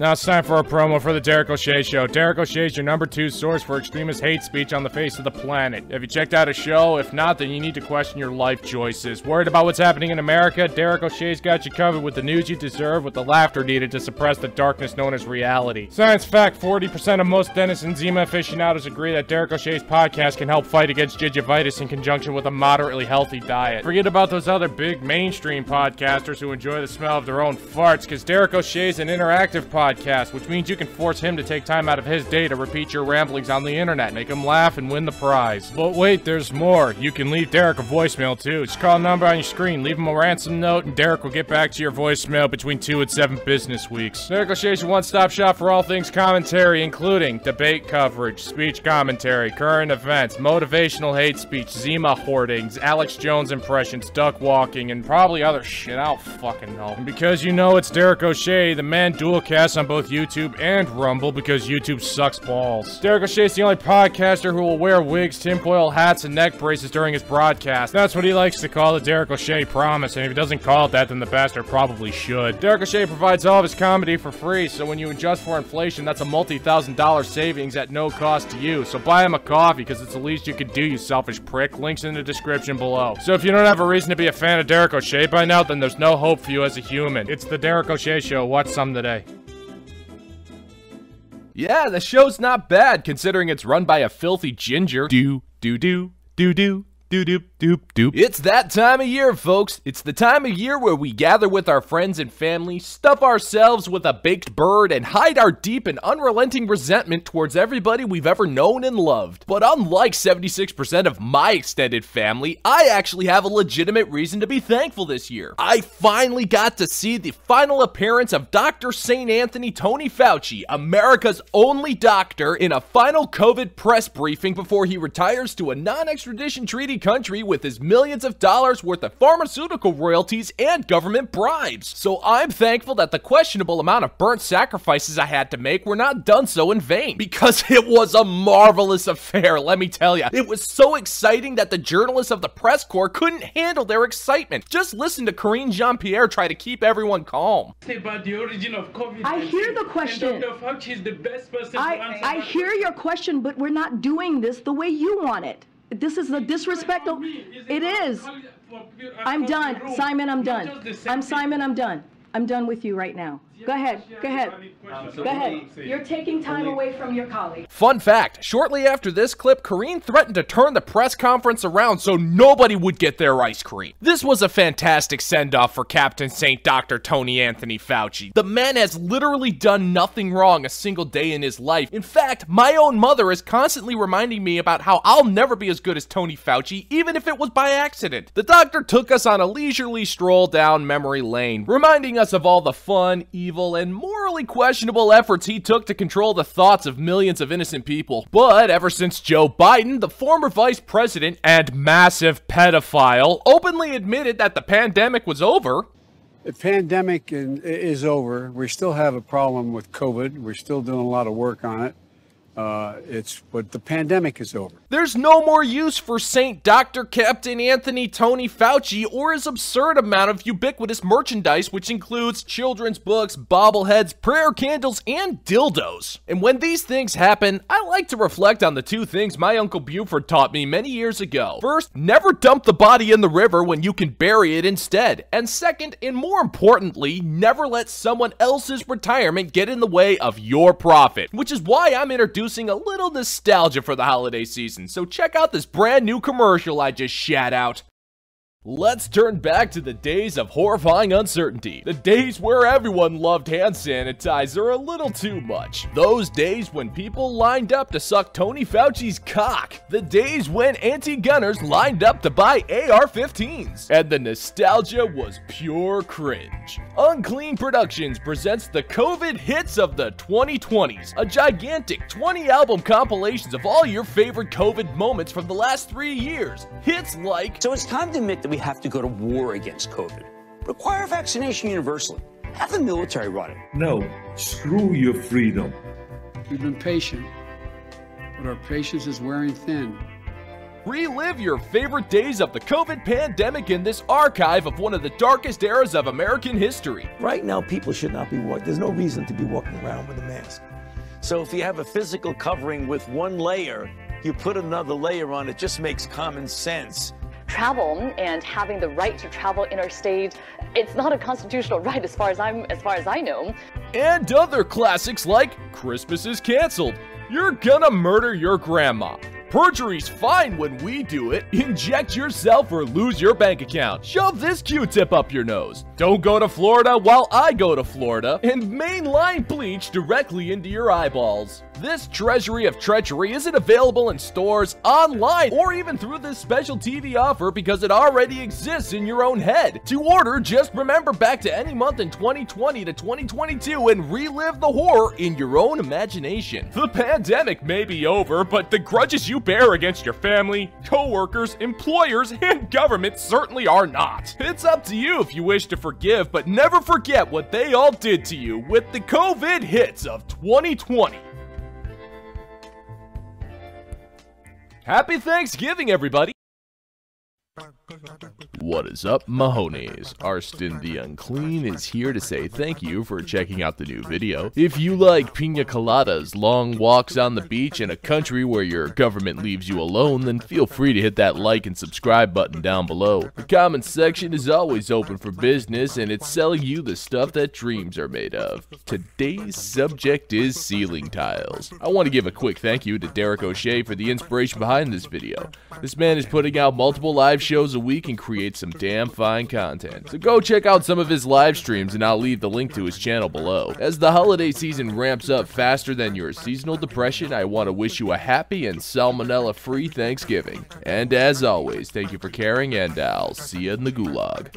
Now it's time for a promo for the Derek O'Shea Show. Derek O'Shea is your #2 source for extremist hate speech on the face of the planet. Have you checked out his show? If not, then you need to question your life choices. Worried about what's happening in America? Derek O'Shea's got you covered with the news you deserve, with the laughter needed to suppress the darkness known as reality. Science fact, 40% of most dentists and Zima aficionados agree that Derek O'Shea's podcast can help fight against gingivitis in conjunction with a moderately healthy diet. Forget about those other big mainstream podcasters who enjoy the smell of their own farts, because Derek O'Shea's an interactive podcast, which means you can force him to take time out of his day to repeat your ramblings on the internet, make him laugh, and win the prize. But wait, there's more. You can leave Derek a voicemail too. Just call a number on your screen, leave him a ransom note, and Derek will get back to your voicemail between 2 and 7 business weeks. Derek O'Shea's your one-stop shop for all things commentary, including debate coverage, speech commentary, current events, motivational hate speech, Zima hoardings, Alex Jones impressions, duck walking, and probably other shit. I don't fucking know. And because you know it's Derek O'Shea, the man dual-casts on both YouTube and Rumble because YouTube sucks balls. Derek O'Shea's the only podcaster who will wear wigs, tinfoil hats, and neck braces during his broadcast. That's what he likes to call the Derek O'Shea promise, and if he doesn't call it that, then the bastard probably should. Derek O'Shea provides all of his comedy for free, so when you adjust for inflation, that's a multi-$1,000 savings at no cost to you. So buy him a coffee, because it's the least you can do, you selfish prick. Links in the description below. So if you don't have a reason to be a fan of Derek O'Shea by now, then there's no hope for you as a human. It's the Derek O'Shea Show. Watch some today. Yeah, the show's not bad, considering it's run by a filthy ginger. It's that time of year, folks. It's the time of year where we gather with our friends and family, stuff ourselves with a baked bird, and hide our deep and unrelenting resentment towards everybody we've ever known and loved. But unlike 76% of my extended family, I actually have a legitimate reason to be thankful this year. I finally got to see the final appearance of Dr. St. Anthony Tony Fauci, America's only doctor, in a final COVID press briefing before he retires to a non-extradition treaty country with his millions of dollars worth of pharmaceutical royalties and government bribes. So I'm thankful that the questionable amount of burnt sacrifices I had to make were not done so in vain, because it was a marvelous affair, let me tell you. It was so exciting that the journalists of the press corps couldn't handle their excitement. Just listen to Karine Jean-Pierre try to keep everyone calm. About the origin of COVID. I hear the question. Dr. Fauci is the best person to answer I hear your question, but we're not doing this the way you want it. This is the disrespectful. It is. I'm done. Simon, I'm done. I'm Simon, I'm done. I'm done with you right now. Go ahead. Go ahead. Go ahead. You're taking time away from your colleague. Fun fact, shortly after this clip, Karine threatened to turn the press conference around so nobody would get their ice cream. This was a fantastic send-off for Captain St. Dr. Tony Anthony Fauci. The man has literally done nothing wrong a single day in his life. In fact, my own mother is constantly reminding me about how I'll never be as good as Tony Fauci, even if it was by accident. The doctor took us on a leisurely stroll down memory lane, reminding us of all the fun, evil, and morally questionable efforts he took to control the thoughts of millions of innocent people. But ever since Joe Biden, the former vice president and massive pedophile, openly admitted that the pandemic was over. The pandemic is over. We still have a problem with COVID. We're still doing a lot of work on it. But the pandemic is over. There's no more use for St. Dr. Captain Anthony Tony Fauci or his absurd amount of ubiquitous merchandise, which includes children's books, bobbleheads, prayer candles, and dildos. And when these things happen, I like to reflect on the two things my Uncle Buford taught me many years ago. First, never dump the body in the river when you can bury it instead. And second, and more importantly, never let someone else's retirement get in the way of your profit. Which is why I'm introducing a little nostalgia for the holiday season, so check out this brand new commercial I just shat out. Let's turn back to the days of horrifying uncertainty. The days where everyone loved hand sanitizer a little too much. Those days when people lined up to suck Tony Fauci's cock. The days when anti-gunners lined up to buy AR-15s. And the nostalgia was pure cringe. Unclean Productions presents the COVID hits of the 2020s. A gigantic 20-album compilations of all your favorite COVID moments from the last 3 years. Hits like... So it's time to admit that we have to go to war against COVID. Require vaccination universally. Have the military run it. No, screw your freedom. We've been patient, but our patience is wearing thin. Relive your favorite days of the COVID pandemic in this archive of one of the darkest eras of American history. Right now, people should not be walking. There's no reason to be walking around with a mask. So if you have a physical covering with one layer, you put another layer on, it just makes common sense. Travel and having the right to travel interstate, it's not a constitutional right as far as I know. And other classics like Christmas is canceled, you're gonna murder your grandma, perjury's fine when we do it, inject yourself or lose your bank account, shove this Q-tip up your nose, don't go to Florida while I go to Florida, and mainline bleach directly into your eyeballs. This treasury of treachery isn't available in stores, online, or even through this special TV offer because it already exists in your own head. To order, just remember back to any month in 2020 to 2022 and relive the horror in your own imagination. The pandemic may be over, but the grudges you bear against your family, co-workers, employers, and government certainly are not. It's up to you if you wish to forgive, but never forget what they all did to you with the COVID hits of 2020. Happy Thanksgiving, everybody! What is up, Mahonies? Arston the Unclean is here to say thank you for checking out the new video. If you like pina coladas, long walks on the beach, and a country where your government leaves you alone, then feel free to hit that like and subscribe button down below. The comments section is always open for business, and it's selling you the stuff that dreams are made of. Today's subject is ceiling tiles. I want to give a quick thank you to Derek O'Shea for the inspiration behind this video. This man is putting out multiple live shows a week and creates some damn fine content. So go check out some of his live streams and I'll leave the link to his channel below. As the holiday season ramps up faster than your seasonal depression, I want to wish you a happy and salmonella-free Thanksgiving. And as always, thank you for caring, and I'll see you in the gulag.